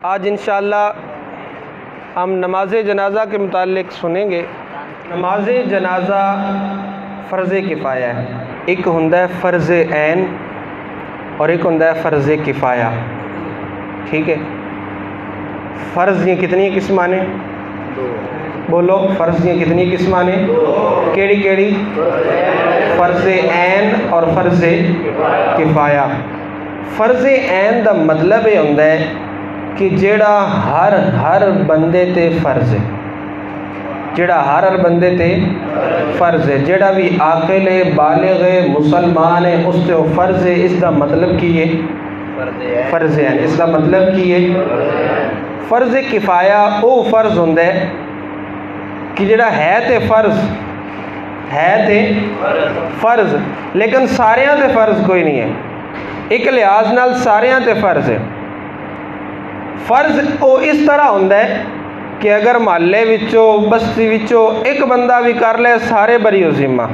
आज इंशाअल्लाह हम नमाज जनाज़ा के मुतालिक सुनेंगे। नमाज जनाज़ा फ़र्ज़ किफ़ाया है। एक हुंदा है फ़र्ज़ ऐन और एक हुंदा है फ़र्ज़ किफ़ाया। ठीक है, फ़र्ज़ ये कितनी किस्मां ने? बोलो, फ़र्ज़ ये कितनी किस्मां ने? केड़ी केड़ी? फ़र्ज़ ऐन और फ़र्ज़ किफ़ाया। फ़र्ज़ ऐन दा मतलब ये हुंदा है कि जेड़ा हर बंदे ते फ़र्ज़ है, जेड़ा हर बंदे ते फ़र्ज़ है, जेड़ा भी आक़िल है, बालिग़ है, मुसलमान है, उस ते फ़र्ज़ है। इसका मतलब की है फ़र्ज़ है। इसका मतलब की है फ़र्ज़ किफ़ाया वो फ़र्ज़ हुंदा है कि जेड़ा है ते फ़र्ज़ है ते फ़र्ज़, लेकिन सारियां ते फ़र्ज़ कोई नहीं है। एक लिहाज नाल सारियां ते फ़र्ज़ है। फ़र्ज़ वो इस तरह होंदा है कि अगर महल्ले विचों बस्ती विचों एक बंदा भी कर ले सारे बरी हो ज़िम्मा,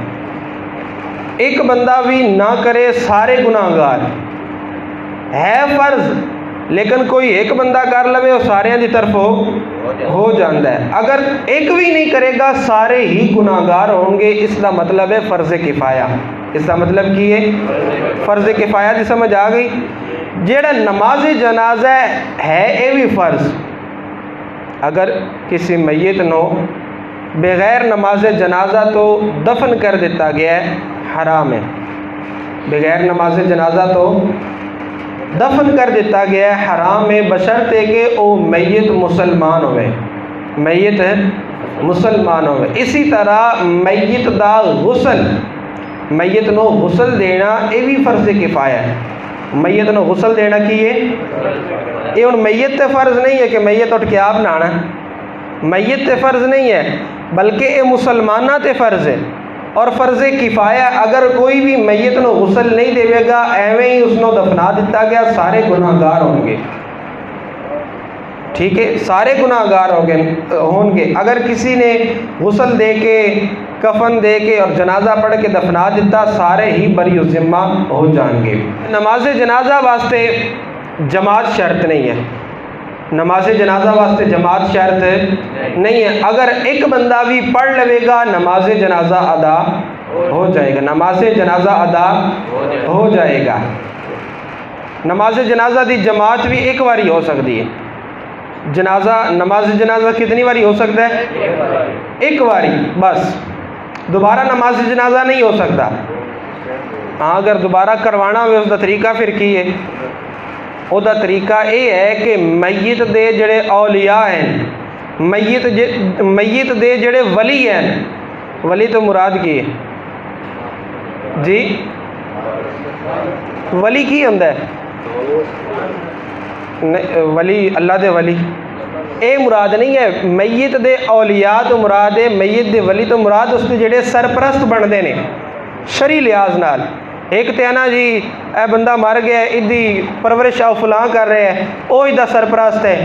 एक बंदा भी ना करे सारे गुनाहगार। है फ़र्ज़, लेकिन कोई एक बंदा कर लवे वो सारियां दी तरफ हो जाता है। अगर एक भी नहीं करेगा सारे ही गुनाहगार होंगे। इसका मतलब है फ़र्ज़ किफ़ाया। इसका मतलब की है फ़र्ज़ किफ़ाया की समझ आ गई। जेड़ा नमाज जनाजा है ये भी फ़र्ज़, अगर किसी मैयत नो बग़ैर नमाज जनाजा तो दफन कर दिता गया है, हराम है। बग़ैर नमाज जनाजा तो दफन कर दिता गया है, हराम है, बशर्ते कि वो मैयत मुसलमान होवे, मैयत मुसलमान होवे। इसी तरह मैयत दा गुसल, मैयत नो गुसल देना ये भी फ़र्ज़ किफ़ाया है। मैयत नो गुसल देना की है ये हुण मैयत ते फ़र्ज़ नहीं है कि मैयत उठ के आप नहाना, मैयत ते फ़र्ज़ नहीं है, बल्कि ये मुसलमाना ते फ़र्ज़ है। और फ़र्ज़ किफ़ाया अगर कोई भी मैयत नो गुसल नहीं देवेगा, एवें ही उसनो दफना दिता गया, सारे गुनाहगार होंगे। ठीक है, सारे गुनाहगार होंगे। अगर किसी ने गुसल दे के, कफन दे के और जनाजा पढ़ के दफना दिता, सारे ही बरी ज़िम्मा हो जाएंगे। नमाज जनाजा वास्ते जमात शर्त नहीं है। नमाज जनाजा वास्ते जमात शर्त नहीं है। अगर एक बंदा भी पढ़ लेगा नमाज जनाजा अदा हो जाएगा, नमाज जनाजा अदा हो जाएगा। नमाज जनाजा की जमात भी एक बारी हो सकती है। जनाजा नमाज जनाजा कितनी बारी हो सकता है? एक बारी बस। दोबारा नमाज जनाजा नहीं हो सकता। हाँ, अगर दोबारा करवाना हो उसका तरीका फिर की है? उसका तरीका ये है कि मैयत दे जड़े औलिया हैं, मैयत दे जड़े वली हैं, वली तो मुराद की है जी? वली की होंदा है? वली अल्लाह दे वली ये मुराद नहीं है। मैयत दे औलिया तो मुराद है, मैयत दे वली तो मुराद उसके जेड़े सरपरस्त बनते हैं शरी लिहाज नाल। एक तो ना जी ए बंदा मर गया, इदी परवरिश आओ फलां कर रहे हैं, वो इदा सरपरस्त है।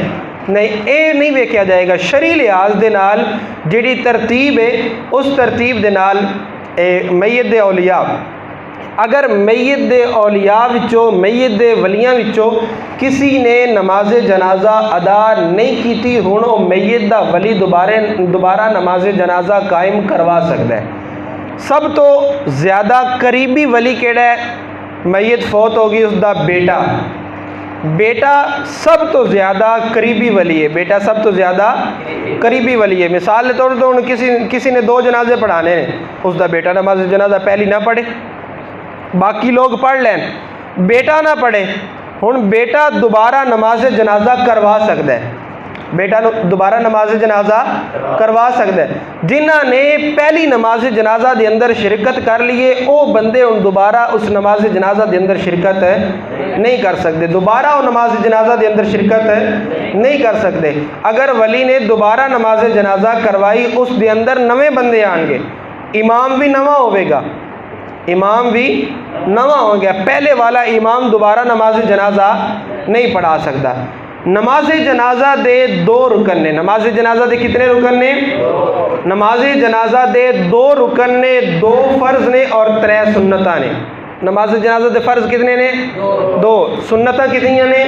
नहीं, ये नहीं वेख्या जाएगा। शरी लिहाज दे नाल जिहड़ी तरतीब है उस तरतीब दे नाल मैयत दे औलिया, अगर मैयत दे औलिया विचों, मैयत दे वलियां विचों किसी ने नमाज जनाजा अदा नहीं की, हुण वो मैयत दा वली दोबारा नमाज जनाजा कायम करवा सकता है। सब तो ज़्यादा करीबी वली केड़ा है? मैयत फौत होगी उसका बेटा, बेटा सब तो ज़्यादा करीबी वली है। बेटा सब तो ज़्यादा करीबी वली है। मिसाल के तौर पर किसी ने 2 जनाजे पढ़ाने हैं, उसका बेटा नमाज जनाजा पहली ना पढ़े, बाकी लोग पढ़ लें, बेटा ना पढ़े, हुण बेटा दोबारा नमाज जनाजा करवा सकता है। बेटा दोबारा नमाज जनाजा करवा सकता है। जिन्हों ने पहली नमाज जनाजा के अंदर शिरकत कर लिए वो बंदे हुण दोबारा उस नमाज जनाजा के अंदर शिरकत नहीं कर सकते, दोबारा वो नमाज जनाजा के अंदर शिरकत नहीं कर सकते। अगर वली ने दोबारा नमाज जनाजा करवाई, उस दे अंदर नवे बंदे आएंगे, इमाम भी नवा होगा, इमाम भी नवा हो गया, पहले वाला इमाम दोबारा नमाज जनाजा नहीं पढ़ा सकता। नमाज जनाजा दे 2 रुकन ने। नमाज जनाजा दे कितने रुकन ने? नमाज जनाजा दे 2 रुकन ने, 2 फर्ज ने और 3 सुन्नता ने। नमाज जनाजा दे फ़र्ज़ कितने ने? दो। सुन्नतां कितनियां ने?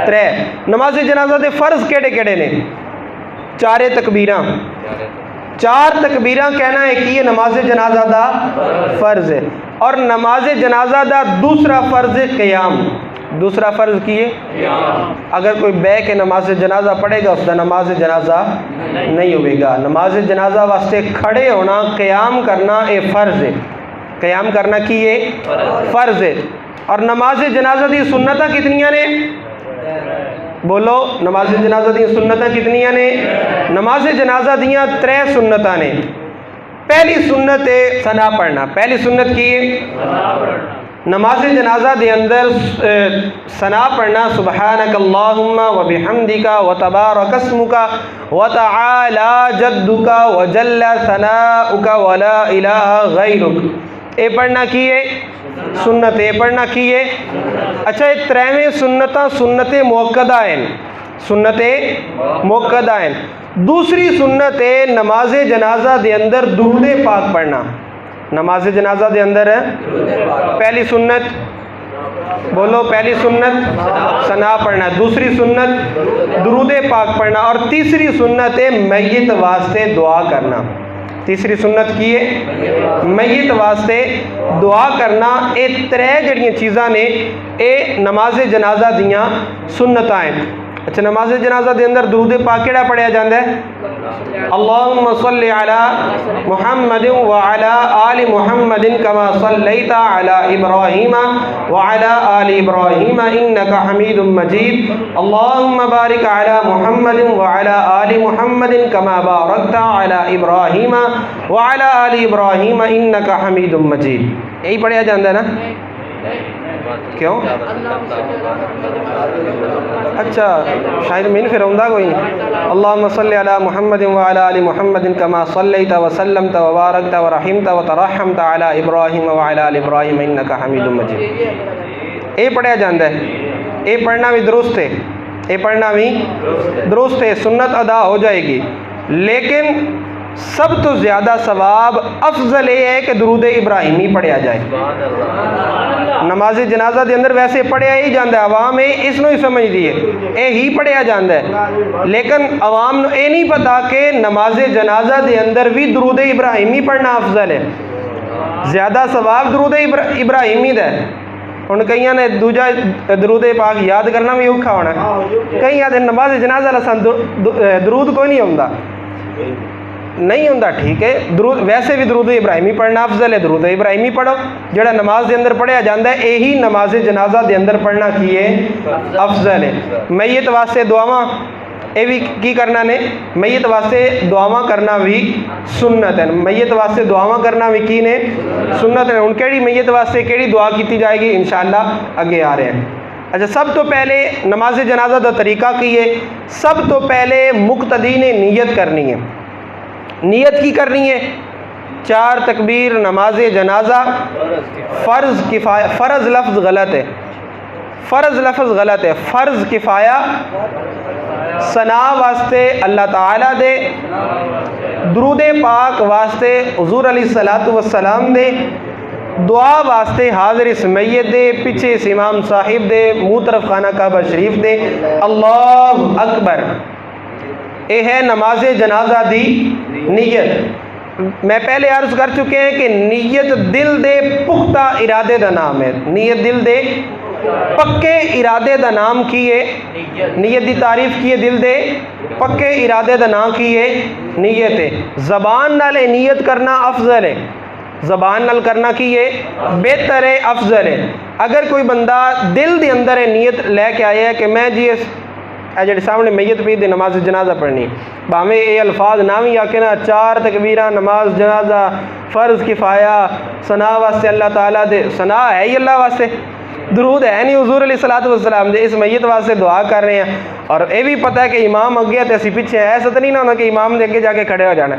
त्रै। नमाज जनाजा दे फ़र्ज़ केड़े केड़े ने? चारे तकबीरां। चार तकबीरां कहना है कि ये नमाज जनाजा दा फ़र्ज़ है। और नमाज जनाजा दा दूसरा फ़र्ज़ है क़याम। दूसरा फ़र्ज़ की है, अगर कोई बह के नमाज जनाजा पढ़ेगा उसका नमाज जनाजा नहीं होगा। नमाज जनाजा वास्ते खड़े होना, क़याम करना ये फ़र्ज़ है। क़याम करना की ये फ़र्ज़ है। और नमाज जनाजा दी सुन्नतां कितनियां ने? बोलो, नमाज जनाजा दी सुन्नतां कितनियां ने? नमाज जनाजा दियाँ त्रै सुन्नतां ने। पहली सुन्नत है सना पढ़ना। पहली सुन्नत की है नमाज जनाजा दे अंदर सना पढ़ना, सुबहानक अल्लाहुम्मा व बिहम्दिका व तबारक अस्मुका व तआला जद्दुका व जल्ला सनाउका व ला इलाहा गैरुक। ये पढ़ना की है सुन्नत, ये पढ़ना की है। अच्छा, ये त्रैवें सुन्नतां सुन्नते मुअक्कदा हैं, सुन्नते मुअक्कदा हैं। दूसरी सुन्नत है नमाज जनाजा दे अंदर दुरूद पाक पढ़ना। नमाज जनाजा दे अंदर है पहली सुन्नत, बोलो पहली सुन्नत सना पढ़ना, दूसरी सुन्नत दुरूद पाक पढ़ना और तीसरी सुन्नत है मैयत वास्ते दुआ करना। तीसरी सुन्नत की है मैयत वास्ते दुआ करना। ये त्रै जड़ियाँ चीज़ां ने ये नमाज जनाजा दियाँ सुन्नतां हैं। अच्छा, नमाज जनाजा दे अंदर दुरूद पाक केड़ा पढ़िया जाता है? अल्लाहुम्मा सल्लि अला मुहम्मदिन व अला आलि मुहम्मदिन कमा सल्लैता अला इब्राहीम व अला आलि इब्राहीम इन्नका हमीदुम मजीद। अल्लाहुम्मा बारिक अला मुहम्मदिन व अला आलि मुहम्मदिन कमा बारकता अला इब्राहीम व अला आलि इब्राहीम इन्नका हमीदुम मजीद। यही पढ़िया जाता है ना? क्यों? अच्छा, शायद मीन फिर आउंदा कोई नहीं। अल्लाहुम्मा सल्लि अला मुहम्मदिन व अला आलि मुहम्मदिन कमा सल्लैता व सल्लमता व बारकता व रहीमता व तरहमता अला इब्राहीम व अला आलि इब्राहीम इन्नका हमीदुम मजीद। ये पढ़िया जाता है, ये पढ़ना भी दुरुस्त है, ये पढ़ना भी दुरुस्त है, सुन्नत अदा हो जाएगी। लेकिन सब तो ज़्यादा सवाब अफजल ये है कि दुरूद इब्राहिमी पढ़िया जाए। नमाज जनाजा के अंदर वैसे पढ़िया ही जाता है, आवाम इसनों ही समझती है, ये ही पढ़िया जाता है। लेकिन आवाम को ये नहीं पता कि नमाज जनाजा के अंदर भी दुरूद इब्राहिमी पढ़ना अफजल है, ज़्यादा सवाब दुरूद इब्राहिमी का है। हुण कईयां ने दूजा दरूद पाक याद करना भी औखा होना, कई आते नमाज जनाजा दरूद कोई नहीं आउंदा, नहीं होंदा। ठीक है, दरूद वैसे भी दरूद इब्राहिमी पढ़ना अफजल है, दरूद इब्राहिमी पढ़ो जोड़ा नमाज के अंदर पढ़िया जाता है, यही नमाज जनाजा के अंदर पढ़ना की है अफजल है। मैयत वास्ते दुआवां ये भी की करना ने, मैयत वास्ते दुआवां करना भी सुन्नत है। मैयत वास्ते दुआवां करना भी की ने सुन्नत है। हुण केड़ी मैयत वास्ते केड़ी दुआ की जाएगी इंशाअल्लाह आगे आ रहे हैं। अच्छा, सब तो पहले नमाज जनाजा का तरीका की है, सब तो पहले मुक्तदी ने नीयत करनी है। नीयत की करनी है, चार तकबीर नमाज जनाजा फ़र्ज़ किफ़ाया, फ़र्ज़ लफ्ज़ गलत है, फ़र्ज़ लफ्ज़ गलत है, फ़र्ज़ किफ़ाया सना वास्ते अल्लाह ताला दे, दुरूद पाक वास्ते हुज़ूर अलैहिस्सलातु वस्सलाम दे, दुआ वास्ते हाज़िर इस मैयत दे, पीछे इस इमाम साहिब दे, मुँह तरफ खाना काबा शरीफ दे। अल्लाहु अकबर, ये है नमाज जनाजा दी नीयत। मैं पहले अर्ज़ कर चुके हैं कि नीयत दिल दे पुख्ता इरादे का नाम है। नीयत दिल दे पक्के इरादे का नाम की है। नीयत की तारीफ की है, दिल दे पक्के इरादे का नाम की है नीयत है। ज़बान नाल नीयत करना अफजल है, ज़बान नाल करना की है बेहतर है, अफजल है। अगर कोई बंदा दिल के अंदर है नीयत लैके आया है कि मैं जी जी सामने मैयत पी दी नमाज जनाजा पढ़नी, भावें ये अल्फाज ना भी आके ना, चार तकबीरा नमाज जनाजा फ़र्ज़ किफ़ाया सना वास्ते अल्लाह ताला दे, सना है ही अल्लाह वास्ते, दरूद है नहीं हुज़ूर अलैहिस्सलातु वस्सलाम दे, इस मैयत वास्ते दुआ कर रहे हैं। और ये भी पता है कि इमाम अगे तो असी पिछे, ऐसा तो नहीं ना होता कि इमाम के अगे जाके खड़े हो जाना,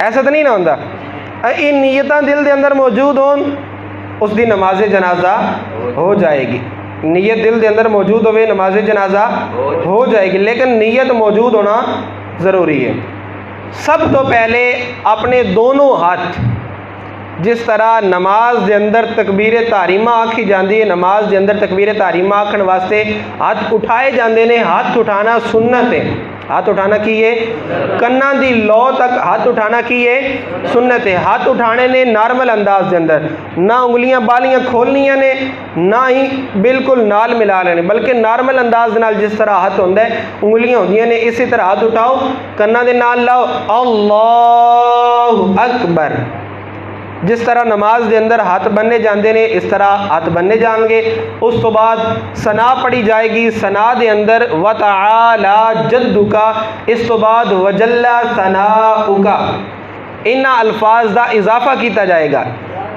ऐसा तो नहीं ना होता। इन नीयतां दिल के अंदर मौजूद होन उसकी नमाज जनाजा हो जाएगी। नीयत दिल के अंदर मौजूद होवे नमाज जनाजा हो जाएगी, लेकिन नीयत मौजूद होना ज़रूरी है। सब तो पहले अपने दोनों हाथ जिस तरह नमाज के अंदर तकबीर तारीमा आखी जाती है, नमाज के अंदर तकबीर तारीमा आखण वास्ते हाथ उठाए जाते हैं। हाथ उठाना सुन्नत है, हाथ उठाना की है, कन्ना दी लौ तक हाथ उठाना की है, सुन्नत है। हाथ उठाने ने नॉर्मल अंदाज के अंदर, ना उंगलियां बालियां खोलनियां ने, ना ही बिल्कुल नाल मिला लेने, बल्कि नॉर्मल अंदाज नाल जिस तरह हाथ होंदा है, उंगलियां होंदियां ने, इसी तरह हाथ उठाओ, कन्ना दे नाल लाओ, अल्लाहु अकबर। जिस तरह नमाज के अंदर हाथ बनने जाते हैं इस तरह हाथ बनने जाएंगे। उस तो बाद सना पढ़ी जाएगी, सना के अंदर व तआला जद्दुका, इस तो बाद वजल्ला सनाउका, इन्हां अल्फाज का इजाफा किया जाएगा।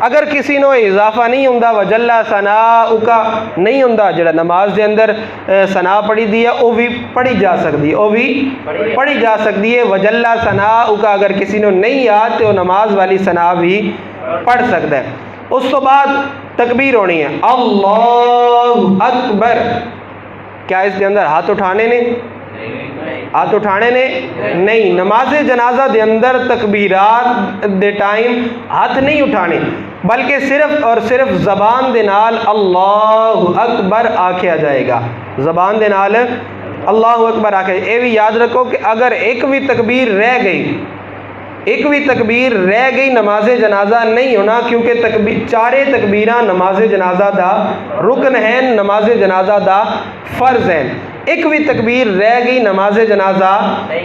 अगर किसी नो इजाफा नहीं होंदा, वजल्ला सनाउका नहीं होंदा, जिहड़ा नमाज के अंदर सना पढ़ी दी है वह भी पढ़ी जा सकती है, वह भी पढ़ी जा सकती है। वजल्ला सनाउका अगर किसी ने नहीं याद तो नमाज वाली सना भी पढ़ सकता है। उस तो बाद तकबीर होनी है, अल्लाहु अकबर। क्या इसके अंदर हाथ उठाने ने? हाथ उठाने ने नहीं। नमाज जनाजा के अंदर तकबीरात दे टाइम हाथ नहीं उठाने, बल्कि सिर्फ और सिर्फ ज़बान दे नाल अल्लाहु अकबर आख्या जाएगा, ज़बान दे नाल अल्लाहु अकबर आख्या। ये भी याद रखो कि अगर एक भी तकबीर रह गई, एक भी तकबीर रह गई, नमाज जनाजा नहीं होना, क्योंकि तकबीर चारे तकबीरां नमाज जनाजा दा रुकन है, नमाज जनाजा दा फ़र्ज है। एक भी तकबीर रह गई, नमाज जनाजा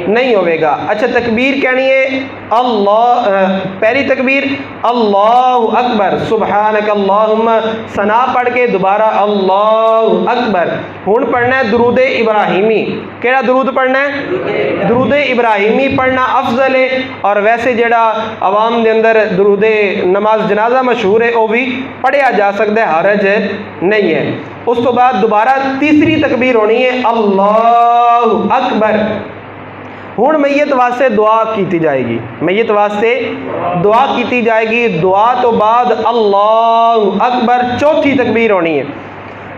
नहीं होगा। अच्छा, तकबीर कहनी है अल्लाह, पहली तकबीर अल्लाहु अकबर, सुबहानक अल्लाहुम्मा, सना पढ़ के दोबारा अल्लाहु अकबर। हुण पढ़ना है दुरूद इब्राहिमी। केड़ा दुरूद पढ़ना है? दुरूद इब्राहिमी पढ़ना अफजल है। और वैसे जेड़ा आवाम के अंदर दुरूद नमाज जनाजा मशहूर है वह भी पढ़िया जा सकता है, हरज नहीं है। उस तो बाद दोबारा तीसरी तकबीर होनी है अल्लाहु अकबर। हुण मैयत वास्ते दुआ की जाएगी, मैयत वास्ते दुआ की जाएगी। दुआ तो बाद अल्लाहु अकबर चौथी तकबीर होनी है।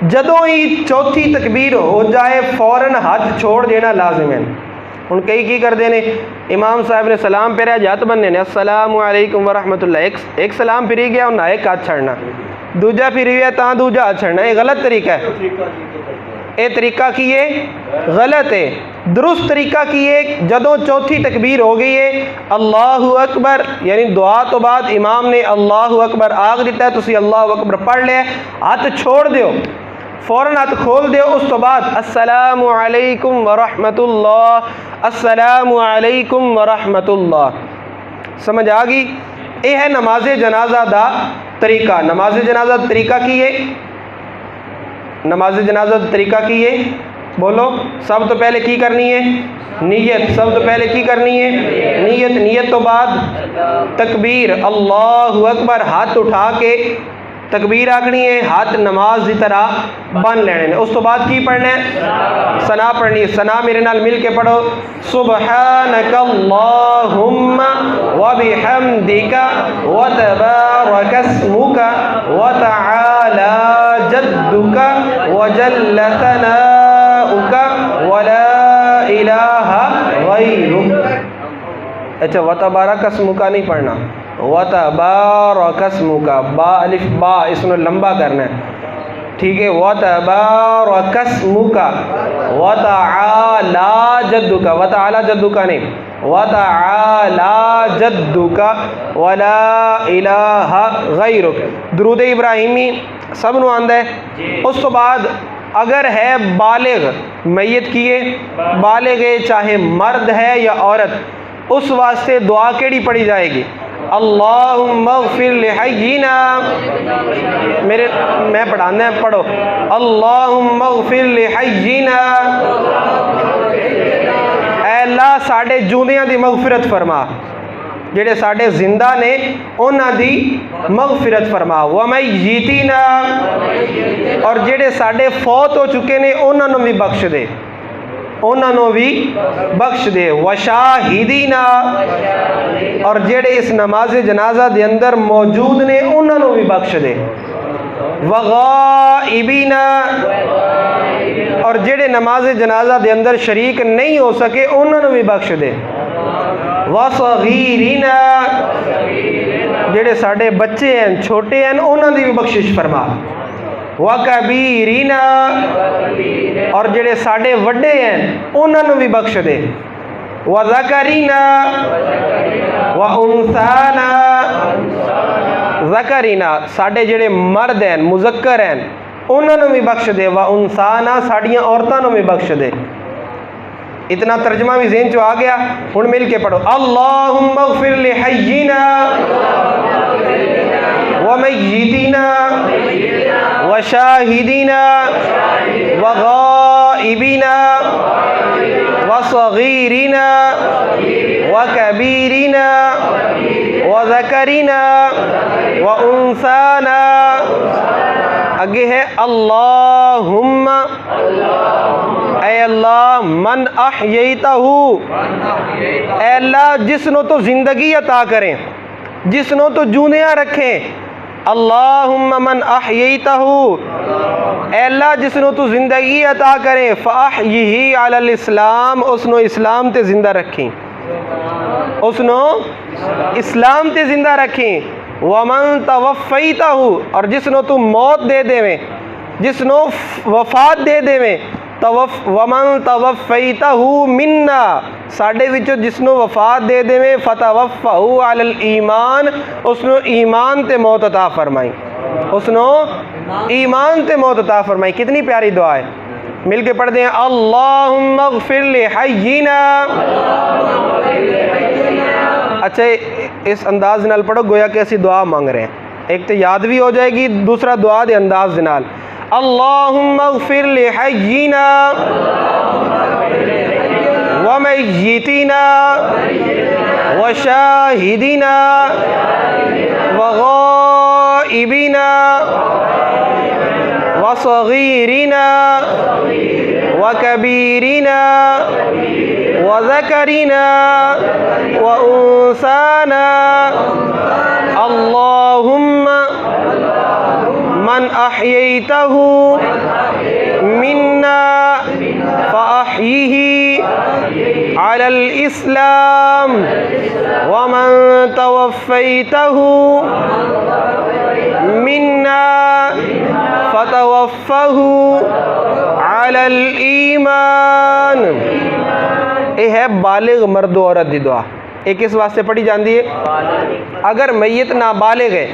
जदों ही चौथी तकबीर हो जाए फौरन हाथ छोड़ देना लाजिम है। हुण कई की करते हैं, इमाम साहब ने सलाम फेरिया, हथ बनने ने अस्सलामु अलैकुम व रहमतुल्लाह, एक सलाम फिरी गया उन्हें एक हाथ छड़ना, दूजा फिर गया तो दूजा हाथ छड़ना। ये गलत तरीका है, ये तरीका की है गलत है। दुरुस्त तरीका की है, जदों चौथी तकबीर हो गई है अल्लाहु अकबर, यानी दुआ तो बाद इमाम ने अल्लाहु अकबर आग दिता है, तुसी अल्लाहु अकबर पढ़ लिया, हाथ छोड़ दो, फौरन हाथ खोल दो। उस तो बाद अस्सलामु अलैकुम व रहमतुल्लाह, अस्सलामु अलैकुम व रहमतुल्लाह। समझ आ गई? ये है नमाज जनाजा दा तरीका। नमाज जनाजा तरीका की है, नमाज जनाजा तरीका की है, बोलो। सब तो पहले की करनी है नीयत, सब तो पहले की करनी है नीयत। नीयत तो बाद तकबीर अल्लाहु अकबर, हाथ उठा के तकबीर आखनी है, हाथ नमाज की तरह बन लेने। उस तो बाद की पढ़ना है? सना पढ़नी है। सना मेरे नाल मिल के पढ़ो, सुबहानक अल्लाहुम्मा व बिहम्दिका व तबारकस्मुका व तआला जद्दुका व जल्ल सनाउका व ला इलाहा गैरुक। अच्छा, व तबारकस्मुका नहीं पढ़ना, व तबारकस्मुका, बा अलिफ बा इसमें लंबा करना है, ठीक है। व तबारकस्मुका व तआला जद्दुका, व तआला जद्दुका नहीं, व तआला जद्दुका व ला इलाहा गैरुक। दुरूद इब्राहिमी सब नूं आंदा है। उस तो बाद अगर है बालिग, मैयत की है, बालिग है, चाहे मर्द है या औरत, उस वास्ते दुआ केड़ी पढ़ी जाएगी? अल्लाहुम्मा ग़फ़िर लिहय्यिना, मेरे मैं पढ़ाना है, पढ़ो। अल्लाहुम्मा ग़फ़िर लिहय्यिना, ऐ अल्लाह साडे जूंदियां दी मग़फ़िरत फरमा, जेड़े साडे जिंदा ने उन्हां दी मग़फ़िरत फरमा। व मय्यितिना, और जेड़े साडे फौत हो चुके ने उन्हां नूं भी बख्श दे, उन्होंने भी बख्श दे। वशाहिदीना, और जेड़े इस नमाज जनाजा के अंदर मौजूद ने उन्होंने भी बख्श दे। वगाइबीना, और जेड़े नमाज जनाजा के अंदर शरीक नहीं हो सके उन्होंने भी बख्श दे। वसगीरीना, जेड़े साडे बच्चे हैं छोटे हैं उन्हां दी भी बख्शिश फरमा। व कबीरीना और जेड़े साडे वड्डे हैं उन्हां नूं भी बख्श दे। व ज़करीना व उनसाना ज़करीना साडे जेड़े मर्द हैं मुज़क्कर हैं उन्हां नूं भी बख्श दे। व उनसाना साड़ियाँ औरतां नूं भी बख्श दे। इतना तर्जमा भी ज़हन चो आ गया। हुण मिल के पढ़ो अल्लाहुम्मा ग़फ़िर लि हय्यिना व मय्यितिना व शाहिदिना व गाइबिना व सगीरिना व कबीरिना व ज़करिना व उनसाना। आगे है अल्लाहुम्मा ऐ अल्लाह मन अहयैतहु ऐ अल्लाह जिसनो तो ज़िंदगी अता करें जिसनो तो जूनिया रखें। अल्लाहुम्मा मन अहयैतहु ऐ अल्लाह जिसनो तो ज़िंदगी अता करें फ़अहयिही अलल इस्लाम उसनो इस्लाम ते ज़िंदा रखें उसनो इस्लाम ते ज़िंदा रखें। वमन तवफ़ैतहु और जिसनो तू मौत दे देवें जिसनो वफ़ात दे देवें वमन तवफ़ैतहु मिन्ना साडे विचों जिसनो वफ़ात दे देवें फ़तवफ़्फ़हु अलल ईमान उसनो ईमान ते मौत अता फरमाई उसनो ईमान ते मौत अता फरमाई। कितनी प्यारी दुआ है। मिल के पढ़ते हैं अल्लाहुम्मा ग़फ़िर लि हय्यिना। अच्छा इस अंदाज नाल पढ़ो गोया कि असी दुआ मांग रहे हैं। एक तो याद भी हो जाएगी दूसरा दुआ दे अंदाज दे नाल। अल्लाहुम्मा ग़फ़िर लि हय्यिना व मय्यितिना व शाहिदिना व गाइबिना व सगीरिना व कबीरिना व ज़करिना व उनसाना। अल्लाहुम्मा मन अहयैतहु मिन्ना फ़अहयिही अलल इस्लाम वमन तवफ़्फ़ैतहु मिन्ना फ़तवफ़्फ़हु अलल ईमान। ये है बालिग मर्द औरत दी दुआ। एक इस वास्ते पढ़ी जाती है अगर मैयत नाबालिग है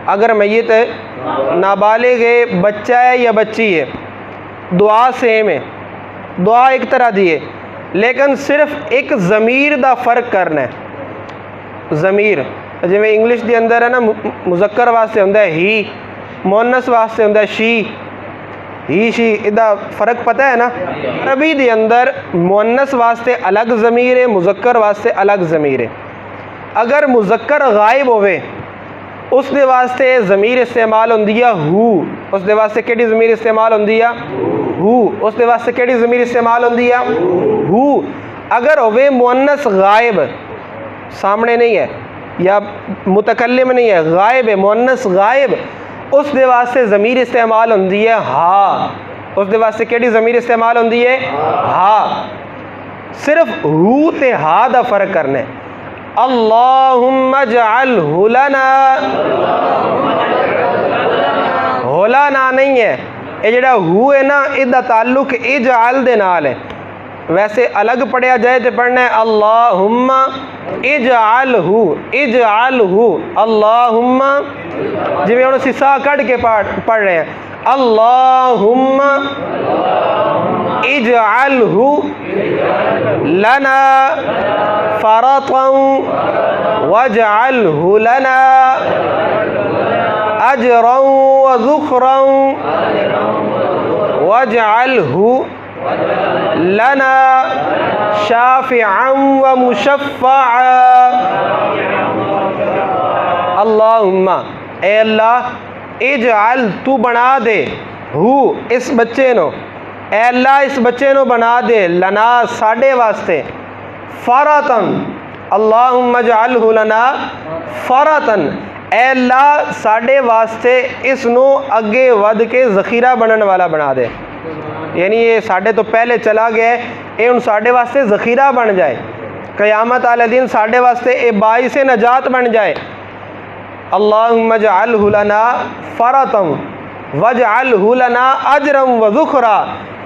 अगर मैयत नाबालिग है बच्चा है या बच्ची है दुआ सेम है दुआ एक तरह दी है लेकिन सिर्फ एक ज़मीर दा फ़र्क करना है। ज़मीर जिवें इंग्लिश के अंदर है ना मुज़क्कर वास्ते होंदा है ही मुअन्नस वास्ते होंदा है शी ही शी इदा फ़र्क पता है ना। अरबी दे अंदर मुअन्नस वास्ते अलग ज़मीर है मुज़क्कर वास्ते अलग ज़मीर है। अगर मुज़क्कर गायब होवे उस दे वास्ते ज़मीर इस्तेमाल होंदी है हु उस दे वास्ते केड़ी ज़मीर इस्तेमाल होंदी है हु उस दे वास्ते केड़ी ज़मीर इस्तेमाल होंदी है हु। अगर होवे मुअन्नस गायब सामने नहीं है या मुतकल्लिम नहीं है गायब है मुअन्नस गायब उस दे वास्ते ज़मीर इस्तेमाल होंदी है हा उस दे वास्ते केड़ी ज़मीर इस्तेमाल होंदी है हा। सिर्फ हु ते हा दा फ़र्क करना है। अल्लाहुम्मा जअलहु लना होलाना नहीं है ये जड़ा हु है ना इसका ताल्लुक इजअल दे नाल है। वैसे अलग पढ़िया जाए तो पढ़ना है अल्लाहुम्मा इजअलहु अल्लाहुम्मा जिवें हुण असीं साह कढ़ के पढ़ रहे हैं अल्लाहुम्मा इजअलहु लना फ़रतन वजअलहु लना अजरन व ज़ुख़रन वजअलहु लना शाफ़िअन व मुशफ़्फ़अ। अल्लाहुम्मा ए अल्लाह इजअल तू बना दे हु इस बच्चे नो ए अल्लाह इस बच्चे नो बना दे लना साडे वास्ते फ़रतन अल्लाहुम्मा जअलहु लना फ़रतन ए अल्लाह साडे वास्ते इसनू अगे वध के ज़ख़ीरा बनने वाला बना दे। यानी ये साढ़े तो पहले चला गया ये हुण साढ़े वास्ते ज़ख़ीरा बन जाए क़यामत वाले दिन साढ़े वास्ते ये बाइस नजात बन जाए। अल्लाहुम्मा जअलहु लना फरतम वजअलहु लना अजरम व ज़ुखरा।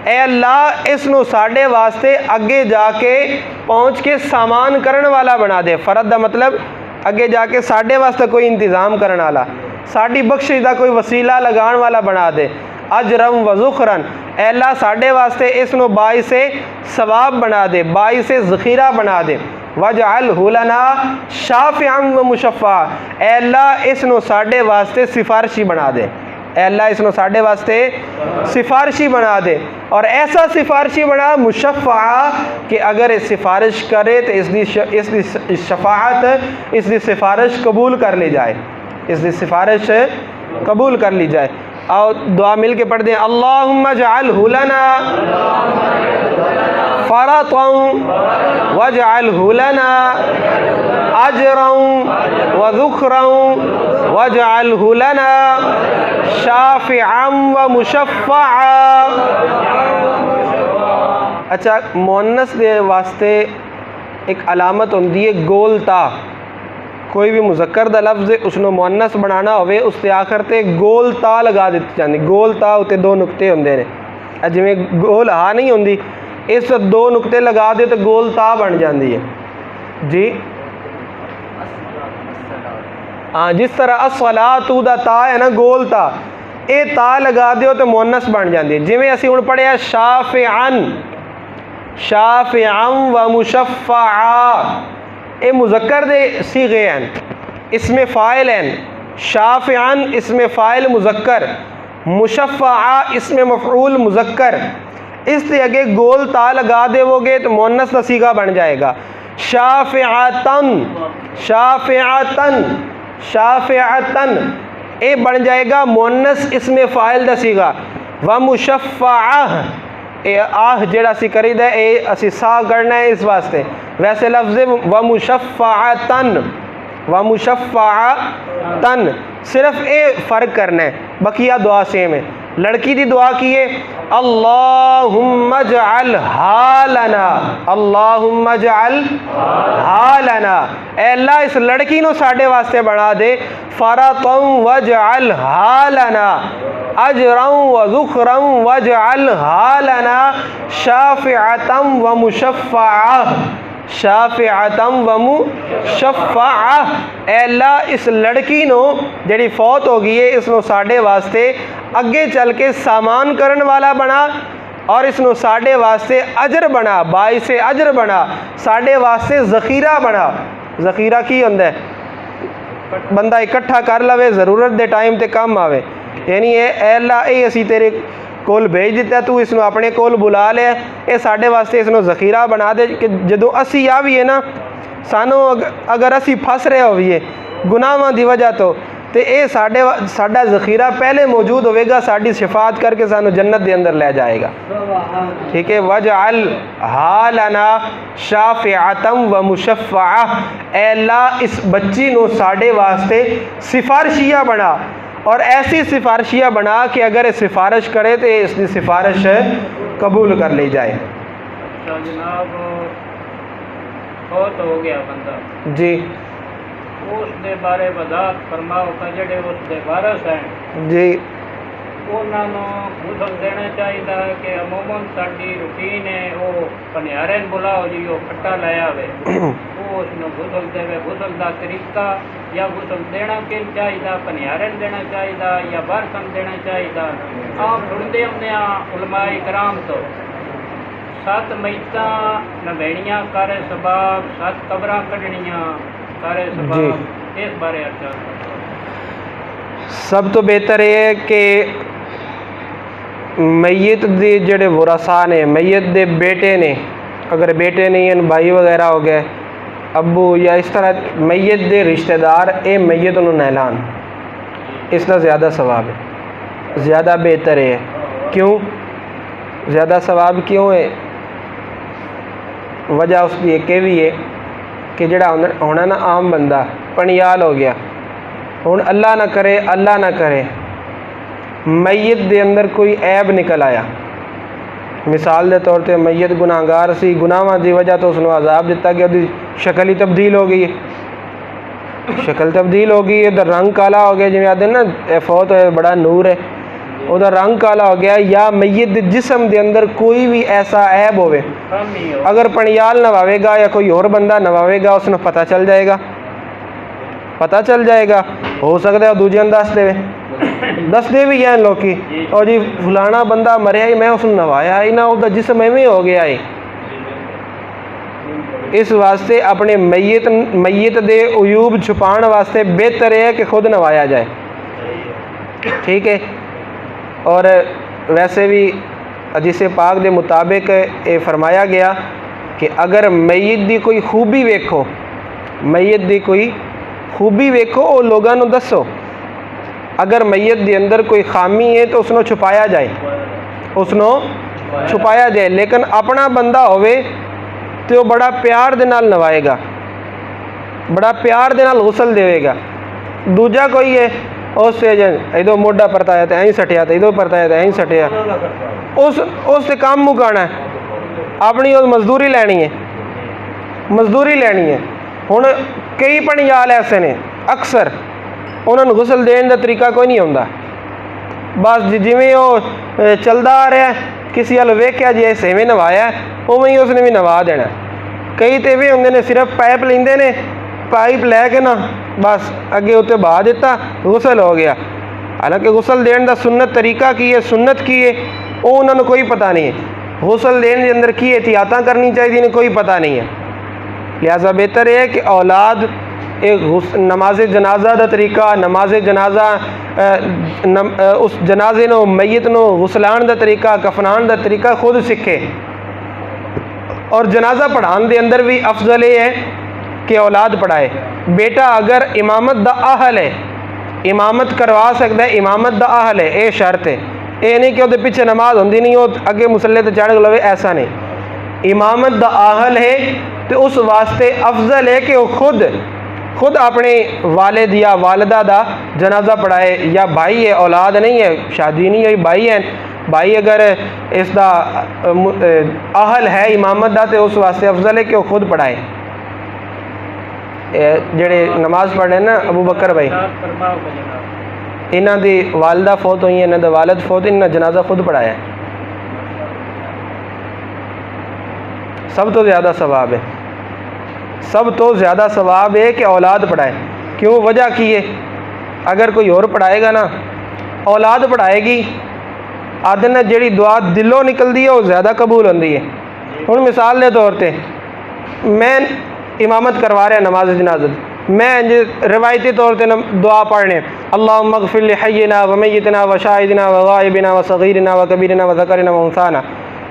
ए अल्लाह इसनू साढ़े वास्ते अगे जाके पहुँच के सामान करने वाला बना दे। फरत का मतलब अगे जाके साढ़े वास्ते कोई इंतज़ाम करने वाला, साड़ी बख्शिश का कोई वसीला लगाने वाला बना दे। अजरम व ज़ुखरन, ए अल्लाह साढ़े वास्ते इसनू बाइसे सवाब बना दे, बाइसे ज़ख़ीरा बना दे। वजअलहु लना शाफ़िअन व मुशफ़्फ़ा, ए अल्लाह इसनू साढ़े वास्ते सिफारशी बना दे। अल्लाह इसनू साढ़े वास्ते सिफारशी बना दे, और ऐसा सिफारशी बना मुशफ़्फ़ा कि अगर ये सिफारिश करे तो इसकी शफाअत, इसकी सिफारिश कबूल कर ली जाए, इसकी सिफारिश कबूल कर ली जाए। और दुआ मिल के पढ़ दें, अल्लाहुम्मा जअलहु लना फरतन वजअलहु लना अजरन व ज़ुखरन वजअलहु लना शाफ़िअन व मुशफ़्फ़अ। अच्छा, मुअन्नस दे वास्ते एक अलामत होंदी है गोल ता। कोई भी मुज़क्कर दा लफ्ज़ है उसनों मुअन्नस बनाना होवे उसते आखिर ते गोल ता लगा दी जाती। गोल ता उत्ते दो नुकते होंदे ने, जिवें गोल हा नहीं होंदी, इस दो नुकते लगा दे तो गोल ता बन जाती है जी। हाँ, जिस तरह अस्सलातु दा ता है ना गोल ता, ये ता लगा दो तो मुअन्नस बन जाती है। जिवें असीं हुण पढ़िया शाफ़िअन, शाफ़िअन व मुशफ़्फ़अ, ये मुज़क्कर दे सीगे हैं, इसमें फ़ाइल हैं। शाफ़िअन इसमें फ़ाइल मुज़क्कर, मुशफ़्फ़अ इसमें मफ़ऊल मुज़क्कर। इसलिए अगे गोल ता लगा देवोगे तो मुअन्नस का सीगा बन जाएगा। शाफ़िअतन, शाफ़िअतन, शाफ़िअतन, ये बन जाएगा मुअन्नस इसमें फ़ाइल का सीगा। व मुशफ़्फ़अ, ए आह जेड़ा सी करीदा है ये असी सा करना है इस वास्ते। वैसे लफ्ज़ व मुशफ़्फ़अतन, व मुशफ़्फ़अतन, सिर्फ ये फ़र्क करना है, बकिया दुआ सेम है। लड़की की दुआ की है, अल्लाहुम्मा जअल हालना, अल्लाहुम्मा जअल हालना, ए अल्लाह इस लड़की नो साढ़े वास्ते बना दे। फरतन वजअल हालना अजरन व ज़ुखरन वजअल हालना शाफ़िअतन व मुशफ़्फ़अ, शाफ़िअतन व मुशफ़्फ़अ। ए अल्लाह इस लड़की नो जेड़ी फौत हो गई है इसनो साढ़े वास्ते अगे चल के सामान करने वाला बना, और इसनो साढ़े वास्ते अजर बना, बाइसे अजर बना, साढ़े वास्ते ज़ख़ीरा बना। ज़ख़ीरा की होंदा है, बंदा इकट्ठा कर लवे ज़रूरत दे टाइम ते काम आवे। यानी ए अल्लाह ये असी तेरे कोल भेज दिता, तू इसनों अपने कोल बुला लिया, ये साढ़े वास्ते इसनों ज़ख़ीरा बना दे कि जदों असी आ भी है ना, सानू अगर असी फस रहे होइए गुनाहां दी वजह तो ये साडा ज़ख़ीरा पहले मौजूद होवेगा, साड़ी शिफात करके सानू जन्नत के अंदर ले जाएगा। ठीक है। वजअल हालना शाफ़िअतन व मुशफ़्फ़अ, ए अल्लाह इस बच्ची नो साढ़े वास्ते सिफारशिया बना, और ऐसी सिफारशिया बना कि अगर ये सिफारिश करे तो इसकी सिफारिश कबूल कर ली जाए। जनाब बहुत हो गया बंदा जी, उस दे बारे वजाहत फरमाओ का जेड़े उस दे वारस हैं जी, उन्होंने गुसल देना चाहिए कि अमूमन साड़ी रूटीन है वो पनियारे बुलाओ जी वो खट्टा लाया वे वो उसने गुसल देवे। गुसल का तरीका या गुसल देना कि चाहिए, पनियारे देना चाहिए या बरसन देना चाहिए। आम सुनते हमने उलमाए कराम तो 7 मैयतां नवेड़ियाँ करे सबाब, 7 कबरां कढ़नियाँ करे सबाब, इस बारे अर्जा सब तो बेहतर है कि मैयत दे जेड़े वरासा ने, मैयत दे बेटे ने, अगर बेटे नहीं हैं भाई वगैरह हो गए, अबू या इस तरह मैयत दे रिश्तेदार ए मैयत उन्होंने नहलान, इसका ज़्यादा सवाब है, ज़्यादा बेहतर है। क्यों ज़्यादा सवाब क्यों है? वजह उसकी एक भी है कि जड़ा होना ना आम बंदा पनियाल हो गया, हुण अल्लाह ना करे, अल्लाह ना करे मैयत दे अंदर कोई ऐब निकल आया, मिसाल के तौर पर मैयत गुनाहगार सी, गुनाहां की वजह तो उसनों अजाब दिता गया, उसकी शक्ल ही तब्दील हो गई है, शक्ल तब्दील हो गई, उधर रंग काला हो गया, जिवें आखदे ना ए फौत होया बड़ा नूर है, उधर रंग काला हो गया, या मैयत दे जिस्म के अंदर कोई भी ऐसा ऐब होवे, कमी हो अगर पणियाल नवावेगा या कोई और बंदा नवावेगा उसने पता चल जाएगा, पता चल जाएगा। हो सकता है दूजे दस दे भी हैं लोग की, और जी फलाना बंदा मरिया ही मैं उसने नवाया ही ना, उसका जिस्म एवें हो गया है। इस वास्ते अपने मैयत दे उयूब छुपाने वास्ते बेहतर है कि खुद नवाया जाए, ठीक है। और वैसे भी हदीस पाक के मुताबिक ये फरमाया गया कि अगर मैयत की कोई खूबी वेखो, मैयत की कोई खूबी वेखो और लोगों को दसो, अगर मैयत के अंदर कोई खामी है तो उसको छुपाया जाए, उसनो छुपाया जाए, लेकिन अपना बंदा होवे तो वो बड़ा प्यार दे नाल नवाएगा, बड़ा प्यार दे नाल गुसल देवेगा। दूजा कोई है उस इधो मोढा परताया तो ऐं सटिया, तो इधो परताया तो ऐं सटिया, उस काम मुकाना है, अपनी उस मजदूरी लैनी है, मजदूरी लैनी है। हुण कई पणियाल ऐसे ने अक्सर उन्होंने गुसल देने का तरीका कोई नहीं आता, बस जिमें वो चलता आ रहा है, किसी वाल वेख्या जी इस इवें नवाया उवें ही उसने भी नवा देना। कई तो इवें होंगे ने सिर्फ पाइप लेंदे ने, पाइप लैके ना बस अगे उत्ते बहा दिता, गुसल हो गया। हालांकि गुसल देने का सुन्नत तरीका की है, सुन्नत की है, वो उन्होंने कोई पता नहीं है। गुसल देने के अंदर की एहतियात करनी चाहिए कोई पता नहीं है। लिहाजा बेहतर है कि औलाद एक नमाज जनाजा का तरीका, नमाज जनाजा उस जनाजे नो मैयत नो गुसलान का तरीका, कफनान का तरीका खुद सीखे। और जनाजा पढ़ाने के अंदर भी अफजल ये है कि औलाद पढ़ाए। बेटा अगर इमामत दा आहल है, इमामत करवा सकता है, इमामत दा आहल है, ये शर्त है। ये नहीं कि वो पिछे नमाज होंगी नहीं, वो अगे मुसल्ले तो चढ़ लवे, ऐसा नहीं। इमामत दा आहल है तो उस वास्ते अफजल है कि वो खुद अपने वालिद या वालदा दा जनाजा पढ़ाए, या भाई है, औलाद नहीं है, शादी नहीं हुई, भाई है, भाई अगर इसका आहल है इमामत दा तो उस वास्ते अफजल है कि वो खुद पढ़ाए। जेड़े नमाज पढ़े ना अबू बकर भाई, इन्हों की वालदा फौत हुई, इन्हों का वालिद फौत, इन्होंने जनाजा खुद पढ़ाया। सब तो ज़्यादा सवाब है, सब तो ज़्यादा सवाब है कि औलाद पढ़ाए। क्यों? वजह की है, अगर कोई और पढ़ाएगा ना, औलाद पढ़ाएगी, आदि ना जी दुआ दिलों निकलती है वो ज़्यादा कबूल होती है। हुण मिसाल के तौर पर मैं इमामत करवा रहा नमाज जनाज़त, मैं रिवायती तौर पर दुआ पढ़ने अल्लाहुम्मा अग़फ़िर लि हय्यिना व मय्यितना व शाहिदिना व गायबिना व सग़ीरिना व कबीरिना व ज़करिना व उन्साना,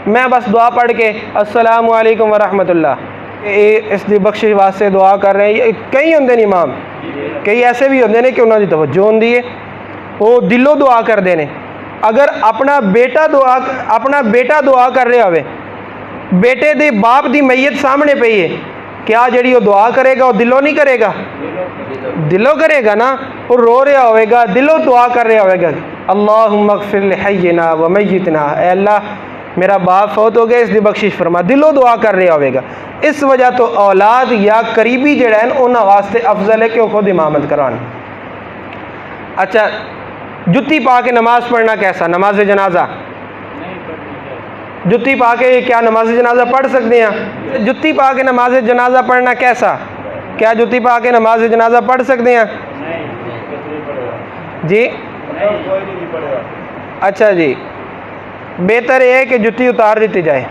मैं बस दुआ पढ़ के अस्सलामु अलैकुम व रहमतुल्लाह इसकी बख्शिश वास्ते दुआ कर रहे हैं। कई होंगे ने इमाम, कई ऐसे भी होंगे ने कि उन्होंने तवज्जो होंदी है, वो दिलों दुआ करते हैं। अगर अपना बेटा दुआ कर रहा हो, बेटे दे बाप की मैयत सामने पई है, क्या जी वो दुआ करेगा वो दिलों नहीं करेगा? दिलों करेगा ना। वो रो रहा होगा, दिलों दुआ कर रहा होगा अल्लाहुम्मा अग़फ़िर लि हय्यिना व मय्यितना, ऐ अल्लाह मेरा बाप फौत हो गया, इसकी बख्शिश फरमा, दिलों दुआ कर रहा होगा। इस वजह तो औलाद या करीबी जड़ा है उन्होंने वास्ते अफजल है कि वो खुद इमामत करान। अच्छा, जुत्ती पा के नमाज पढ़ना कैसा? नमाज जनाजा जुत्ती पा के क्या नमाज जनाजा पढ़ सकते हैं? जुत्ती पा के नमाज जनाजा पढ़ना कैसा? क्या जुत्ती पा के नमाज जनाजा पढ़ सकते हैं जी? अच्छा जी, बेहतर यह है कि जुत्ती उतार दी जाए,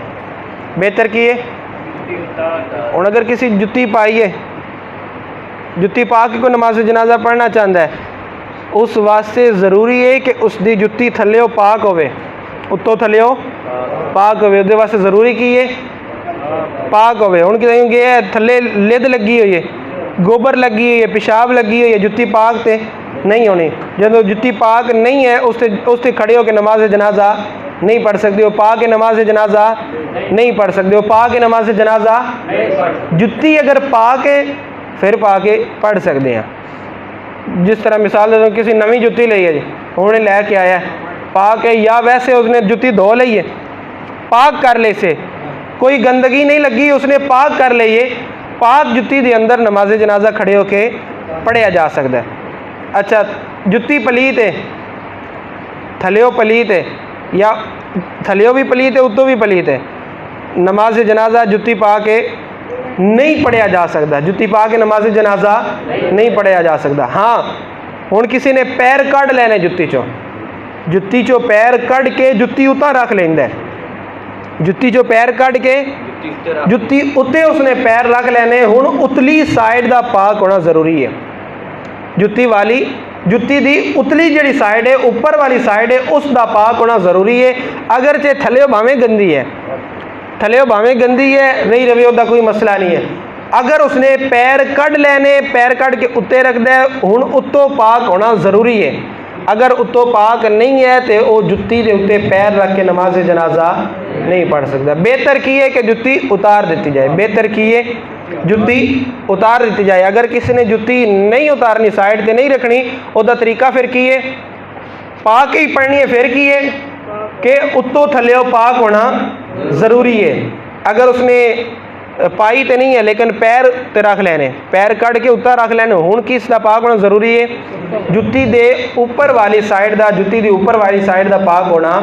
बेहतर की है। और अगर किसी जुत्ती पाई है, जुत्ती पा के कोई नमाज जनाजा पढ़ना चाहता है, उस वास्ते ज़रूरी है कि उसकी जुत्ती थल्ले पाक होवे, उत्तों थल्ले पाक होवे, उहदे वास्ते ज़रूरी की है पाक होवे। हुण कि गया थल्ले लिद लगी हुई है, गोबर लगी हुई है, पेशाब लगी हुई है, जुत्ती पाक ते नहीं होनी। जो जुत्ती पाक नहीं है उससे खड़े होकर नमाज जनाजा नहीं पढ़ सकते, वो पा के नमाज जनाजा नहीं पढ़ सकते, वो पा के नमाज जनाजा जुत्ती अगर पा के फिर पा के पढ़ सकते हैं। जिस तरह मिसाल दे, किसी नवी जुत्ती ली है जी, उन्हें लैके आया पा के, या वैसे उसने जुत्ती धो ली है, पाक कर ले, से कोई गंदगी नहीं लगी, उसने पाक कर ली है, पाक जुत्ती के अंदर नमाज जनाजा खड़े होके पढ़िया जा सकता है। अच्छा, जुत्ती पलीत है, थलियो पलीत है, या थलियो भी पलीत है उत्तों भी पलीत है, नमाज जनाजा जुत्ती पा के नहीं पढ़िया जा सकता। जुत्ती पा के नमाज जनाजा नहीं पढ़िया जा सकता। हाँ, हुण किसी ने पैर कढ़ लेने जुत्ती चो पैर कढ़ के जुत्ती उतां रख लेंदा है। जुत्ती चो पैर कढ़ के जुत्ती उत्ते उसने पैर रख लेने। हुण उतली साइड का पाक होना जरूरी है। जुत्ती दी उतली जिहड़ी साइड है, उपर वाली साइड है, उसका पाक होना जरूरी है। अगर चे थल्ले भावें गंदी है, नहीं रवे उसका कोई मसला नहीं है। अगर उसने पैर कढ़ लेने, पैर कढ़ के उत्ते रखदा है, हुण उत्तों पाक होना जरूरी है। अगर उत्तों पाक नहीं है तो वह जुत्ती के उत्ते पैर रख के नमाज जनाजा नहीं पढ़ सकता। बेहतर की है कि जुत्ती उतार दी जाए, जुत्ती उतार दी जाए। अगर किसी ने जुत्ती नहीं उतारनी, साइड से नहीं रखनी, उसका तरीका फिर की है, पाक ही पढ़नी है। फिर की है कि उत्तों थल्ले पाक होना ज़रूरी है। अगर उसने पाई तो नहीं है लेकिन पैर ते रख लेने, पैर कढ़ के उत्ता रख लेने, हुण किस दा पाक होना जरूरी है? जुत्ती दे ऊपर वाली साइड दा, जुत्ती दी ऊपर वाली साइड दा पाक होना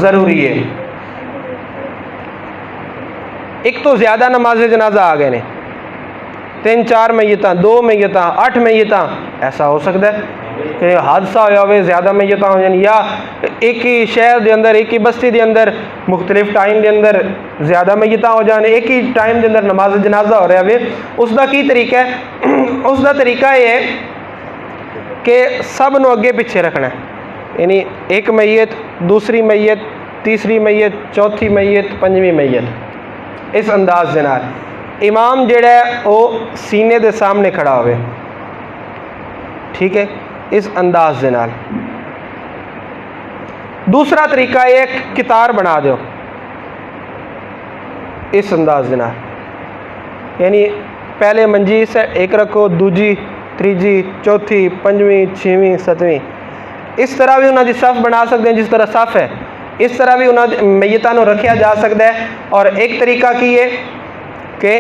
जरूरी है। एक तो ज़्यादा नमाज जनाजा आ गए ने, 3-4 मैयत, 2 मैयत, 8 मैयत, ऐसा हो सकता है कि हादसा होया हो, ज़्यादा मैयत हो जाए, या एक ही शहर के अंदर, एक ही बस्ती के अंदर मुख्तलिफ टाइम के अंदर ज़्यादा मैयत हो जाने, एक ही टाइम के अंदर नमाज जनाजा हो रहा है। उसका की तरीका है? उसका तरीका यह है कि सब नूं अगे पिछे रखना है। यानी एक मैयत, दूसरी मैयत, तीसरी मैयत, चौथी मैयत, पंजवीं मैयत, इस अंदाज के नाल इमाम जिहड़ा है वो सीने के सामने खड़ा होवे, ठीक है, इस अंदाज के नाल। दूसरा तरीका एक कितार बना दो इस अंदाज के नाल, यानी पहले मंजी से एक रखो, दूजी, तीजी, चौथी, पंजवीं, छेवीं, सतवीं, इस तरह भी उन्होंने सफ़ बना सकते हैं। जिस तरह सफ़ है इस तरह भी उन्होंने मैयतां नूं रखा जा सकता है। और एक तरीका की है कि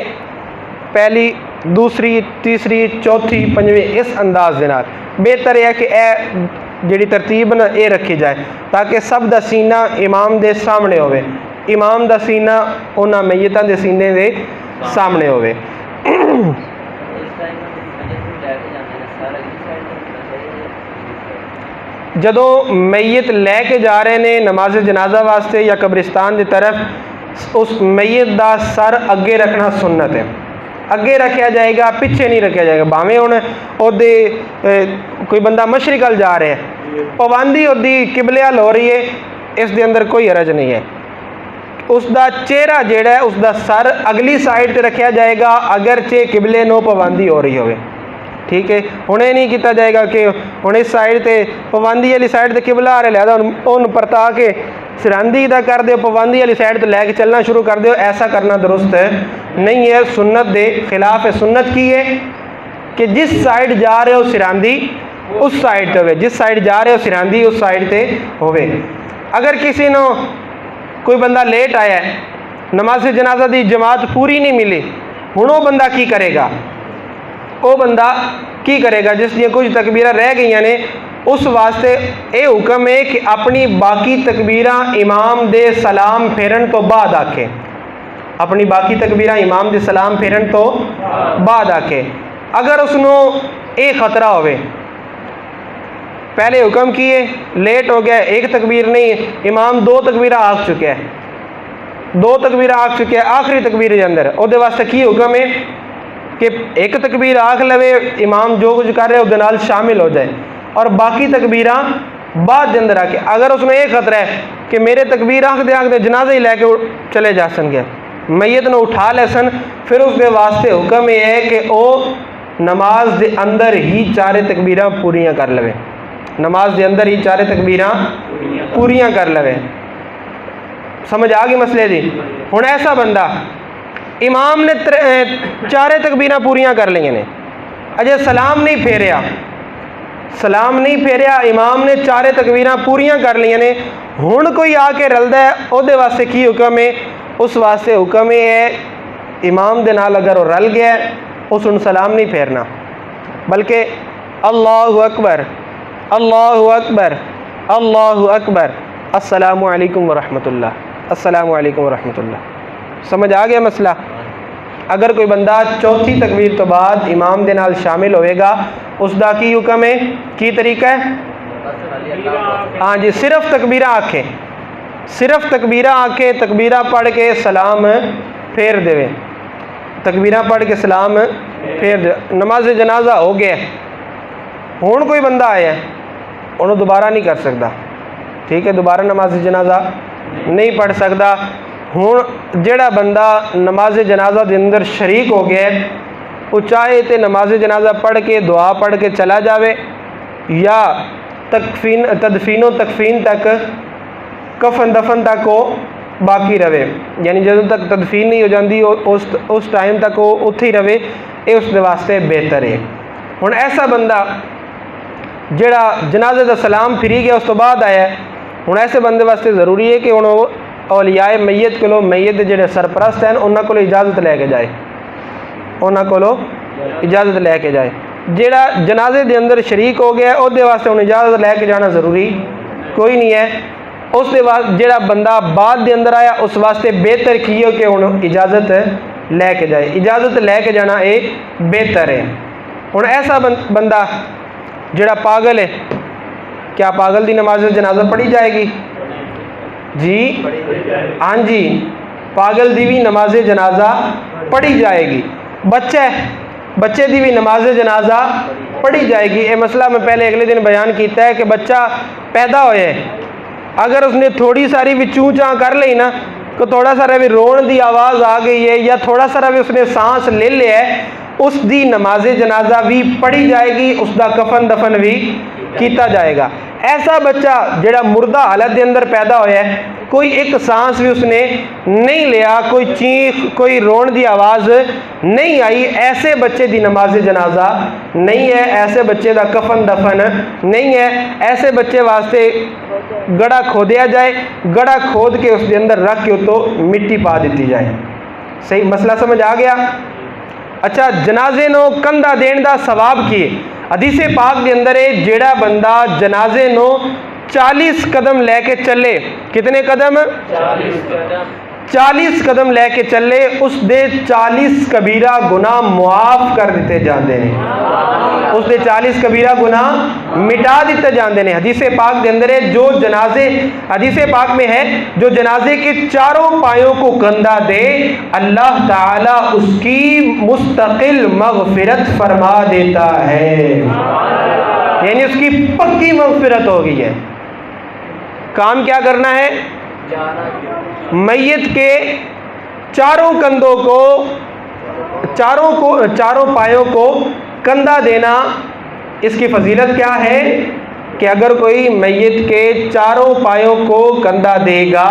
पहली, दूसरी, तीसरी, चौथी, पंजवीं, इस अंदाज के नाल। बेहतर है कि यह जिहड़ी तरतीब ना ये रखी जाए ताकि सब दा सीना इमाम दे सामने होवे, इमाम दा सीना उन्हां मैयतां दे सीने दे सामने होवे। जदों मैयत लैके जा रहे ने नमाज जनाजा वास्ते या कब्रिस्तान की तरफ, उस मैयत का सर अगे रखना सुन्नत है। अगे रखा जाएगा, पीछे नहीं रखा जाएगा। भावें हुण ओहदे कोई बंदा मशरिक अल जा रहा है, पाबंदी ओहदी किबले अल हो रही है, इस दे अंदर कोई हरज नहीं है। उसका चेहरा जिहड़ा है, उसका सर अगली साइड पर रखा जाएगा अगरचे किबले नूं पाबंदी हो रही होवे, ठीक है। हुण ये नहीं किया जाएगा कि हुण इस साइड ते पाबंदी वाली साइड ते किबला आ रहा, लिहाजा उन्होंने परता के सिरांदी दा कर दो, पाबंदी वाली साइड तो लैके चलना शुरू कर दो। ऐसा करना दुरुस्त नहीं है, सुन्नत दे खिलाफ है। सुन्नत की है कि जिस साइड जा रहे हो सिरांदी उस साइड ते होवे, जिस साइड जा रहे हो सिरांदी उस साइड ते होवे। अगर किसी ने कोई बंदा लेट आया है, नमाज जनाजा की जमात पूरी नहीं मिली, हुण वो बंदा की करेगा? वो बंदा की करेगा जिस दी कुछ तकबीरां रह गई ने, उस वास्ते ये हुक्म है कि अपनी बाकी तकबीरां इमाम दे सलाम फेरन तो बाद आखे, अपनी बाकी तकबीरां इमाम दे सलाम फेरन तो बाद आखे। अगर उसनों ये खतरा होवे, पहले हुक्म किए, लेट हो गया, एक तकबीर नहीं, इमाम 2 तकबीरां आख चुके हैं, 2 तकबीरां आख चुके हैं, आखिरी तकबीर के अंदर उसदे वास्ते की हुक्म है कि एक तकबीर आख लवे, इमाम जो कुछ कर रहे उसदे नाल शामिल हो जाए, और बाकी तकबीरां बाद के अंदर आके। अगर उसमें यह खतरा है कि मेरे तकबीर आखते जनाजा ही लैके चले जा सन, मैयत ने उठा ले सन, फिर उसके वास्ते हुक्म यह है कि वो नमाज के अंदर ही 4 तकबीरां पूरियां कर लवे, नमाज के अंदर ही 4 तकबीरां पूरियां कर लवे। समझ आ गई मसले दी? हुण ऐसा बंदा, इमाम ने 4 तकबीरां पूरियां कर ली ने, अजे सलाम नहीं फेरिया, सलाम नहीं फेरिया, इमाम ने 4 तकबीरां पूरियां कर ली ने, हुण कोई आके रलदा है, उहदे वास्ते की हुक्म है? उस वास्ते हुक्म है इमाम दे नाल अगर वो रल गया उसनूं सलाम नहीं फेरना, बल्कि अल्लाहु अकबर, अल्लाहु अकबर, अल्लाहु अकबर, अस्सलामु अलैकुम वरहमतुल्लाह, अस्सलामु अलैकुम वरहमतुल्लाह। समझ आ गया मसला। अगर कोई बंदा चौथी तकबीर तो बाद इमाम दे नाल शामिल होएगा, उसका की हुक्म है, की तरीका है? हाँ जी, सिर्फ तकबीरा आखे, सिर्फ तकबीरा आखे, तकबीरा पढ़ के सलाम फेर देवे, तकबीरा पढ़ के सलाम फेर दे। नमाज जनाजा हो गया, हुण कोई बंदा आया उन्होंने दोबारा नहीं कर सकता, ठीक है, दोबारा नमाज जनाजा नहीं पढ़ सकता। हुण जेड़ा बंदा नमाज जनाजा के अंदर शरीक हो गया, वो चाहे तो नमाज जनाजा पढ़ के दुआ पढ़ के चला जावे, या तदफीनो तकफीन तक, कफन दफन तक वो बाकी रहे, यानी जदों तक तदफीन नहीं हो जाती उस टाइम तक वो उत्थे ही रहे, ये उसके वास्ते बेहतर है। हुण ऐसा बंदा जेड़ा जनाजे का सलाम फिरी गया उस तो बाद आया, हुण ऐसे बंदे वास्ते ज़रूरी है कि हुण औलियाए मैयत को मैयत जेड़े सरपरस्त हैं उन्होंने को इजाज़त लैके जाए, उन्होंने को इजाज़त लैके जाए। जेड़ा जनाजे के अंदर शरीक हो गया उसदे वास्ते हुण इजाज़त लैके जाना ज़रूरी कोई नहीं है। उसके बाद जेड़ा बंदा बाद के अंदर आया उस वास्ते बेहतर की हो कि हुण इजाज़त लैके जाए, इजाज़त लैके जाना ये बेहतर है। हुण ऐसा बंदा जेड़ा पागल है, क्या पागल की नमाज जनाजा पढ़ी जाएगी? जी हाँ जी, पागल की भी नमाज जनाजा पढ़ी जाएगी। बच्चा है, बच्चे की भी नमाज जनाजा पढ़ी जाएगी। ये मसला मैं पहले अगले दिन बयान किया है कि बच्चा पैदा होया है, अगर उसने थोड़ी सारी भी चूँ चाँ कर ली ना, तो थोड़ा सारा भी रोन की आवाज़ आ गई है या थोड़ा सारा भी उसने सांस ले लिया है, उसकी नमाज जनाजा भी पढ़ी जाएगी, उसका कफन दफन भी किया जाएगा। ऐसा बच्चा जेड़ा मुर्दा हालत के अंदर पैदा होया है, कोई एक सांस भी उसने नहीं लिया, कोई चीख कोई रोन की आवाज़ नहीं आई, ऐसे बच्चे की नमाज जनाजा नहीं है, ऐसे बच्चे का कफन दफन नहीं है। ऐसे बच्चे वास्ते गड़ा खोदिया जाए, गड़ा खोद के उसके अंदर रख के तो मिट्टी पा दी जाए। सही मसला समझ आ गया? अच्छा, जनाजे नो कंधा देने का सवाब की हदीसे पाक के अंदर है, जेड़ा बंदा जनाजे नो 40 कदम लेके चले, कितने कदम? 40 कदम लेके चले, उसके 40 कबीरा गुनाह मुआफ कर दिते जाते हैं, उसके 40 कबीरा गुनाह मिटा दिते जाते हैं। हदीसे पाक के अंदर है, जो जनाजे हदीसे पाक में है, जो जनाजे के चारों पायों को कंधा दे, अल्लाह ताला उसकी मुस्तकिल मगफिरत फरमा देता है, यानी उसकी पक्की मगफिरत हो गई है। काम क्या करना है? मैयत के चारों कंधों को, चारों पायों को कंधा देना। इसकी फजीलत क्या है कि अगर कोई मैयत के चारों पायों को कंधा देगा,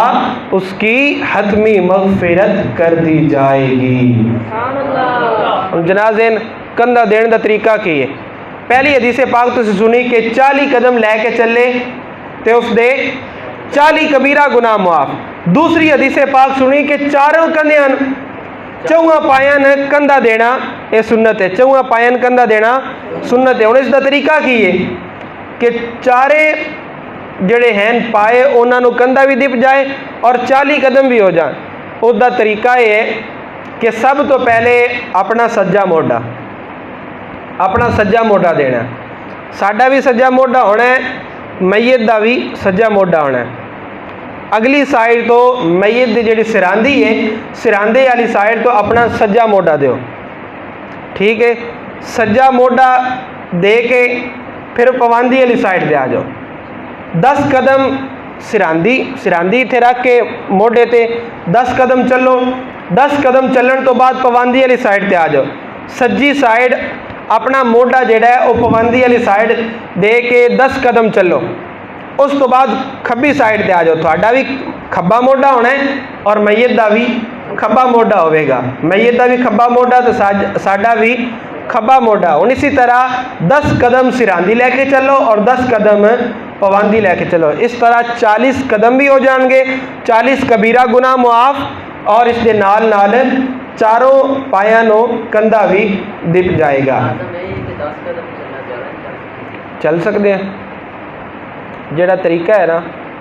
उसकी हतमी मगफिरत कर दी जाएगी। जनाजे कंधा देने का तरीका की है? पहली हदीसे पाक तो सुनी कि 40 कदम लैके चले तो उसके 40 कबीरा गुनाह मुआफ। दूसरी हदीसे पाक सुनी कि चारों कंधियां चौहा पायन कंधा देना यह सुन्नत है, चौहा पायन कंधा देना सुन्नत है। हुण इसका तरीका की है कि चारे जड़े हैं पाए उन्होंने कंधा भी दिप जाए और 40 कदम भी हो जाए। उसका तरीका यह है कि सब तो पहले अपना सज्जा मोढा, अपना सज्जा मोढा देना, साडा भी सज्जा मोढा होना है, मैयत का भी सज्जा मोढा होना है। अगली साइड तो मैयत की जी सिरांदी है, सिरांदे वाली साइड तो अपना सज्जा मोढा दो, ठीक है। सज्जा मोढा दे के फिर पवांदी वाली साइड पे आ जाओ, 10 कदम सिरांदी इत्थे रख के मोढे ते 10 कदम चलो, 10 कदम चलन तो बाद पवांदी वाली साइड पे आ जाओ। सज्जी साइड अपना मोढा जेड़ा है वो पवांदी वाली साइड दे के 10 कदम चलो, उस तो बाद खब्बी साइड पे आ जाओ। थोड़ा भी खब्बा मोढा होना है और मैयत का भी खब्बा मोढा होगा, मैयत का भी खब्बा मोढा तो साडा भी खब्बा मोढा। हुण इसी तरह 10 कदम सिरांदी लैके चलो और 10 कदम पवांदी लैके चलो, इस तरह 40 कदम भी हो जाएंगे, 40 कबीरा गुनाह मुआफ, और इसके नाल नाल चारों पायां नो कंधा भी दिप जाएगा। चल सकते हैं। जोड़ा तरीका है ना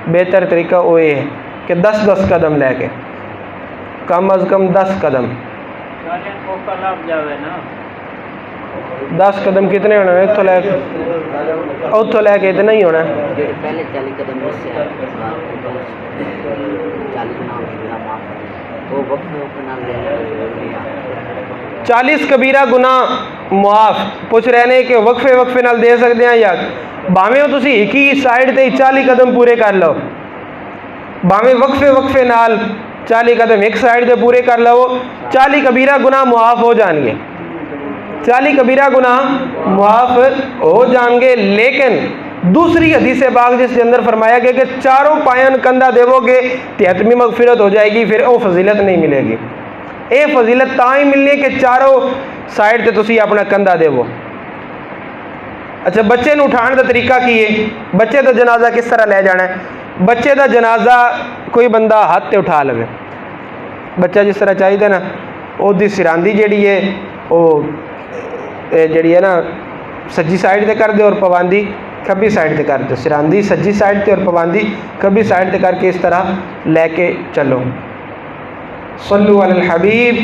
बेहतर तरीका वो ये है कि 10-10 कदम लैके, कम अज़ कम 10 कदम। 10 कदम कितने होने? इतों लैके इतना ही होना। 40 कबीरा गुनाह मुआफ पुछ रहे ने कि वक्फे वक्फे नाल दे सकते हैं या भावें तुसी एक ही साइड ते 40 कदम पूरे कर लो, भावें वक्फे वक्फे नाल 40 कदम एक साइड ते पूरे कर लो, 40 कबीरा गुनाह मुआफ हो जाएंगे, 40 कबीरा गुनाह मुआफ हो जाएंगे। लेकिन दूसरी हदीस पाक जिसके अंदर फरमाया गया कि चारों पायन कंधा देवोगे तो हतमी मगफिरत हो जाएगी, फिर वो फजीलत नहीं मिलेगी। ये फजीलत ता ही मिलनी कि चारों साइड ते तुसी अपना कंधा देवो। अच्छा, बच्चे नूं उठाने का तरीका की है? बच्चे का जनाजा किस तरह लै जाना है? बच्चे का जनाजा कोई बंदा हाथ ते उठा लवे, बच्चा जिस तरह चाहिए ना उसकी सिरांदी जी है वो जी है ना सज्जी साइड ते कर दे और पवांदी खब्बी साइड ते कर दो। सिरांदी सज्जी साइड ते और पवांदी खब्बी साइड ते करके इस तरह लेके चलो। सल्लु अलल हबीब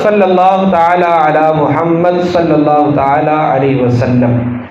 सल्लल्लाहु ताला अला मुहम्मद सल्लल्लाहु ताला अलैहि वसल्लम।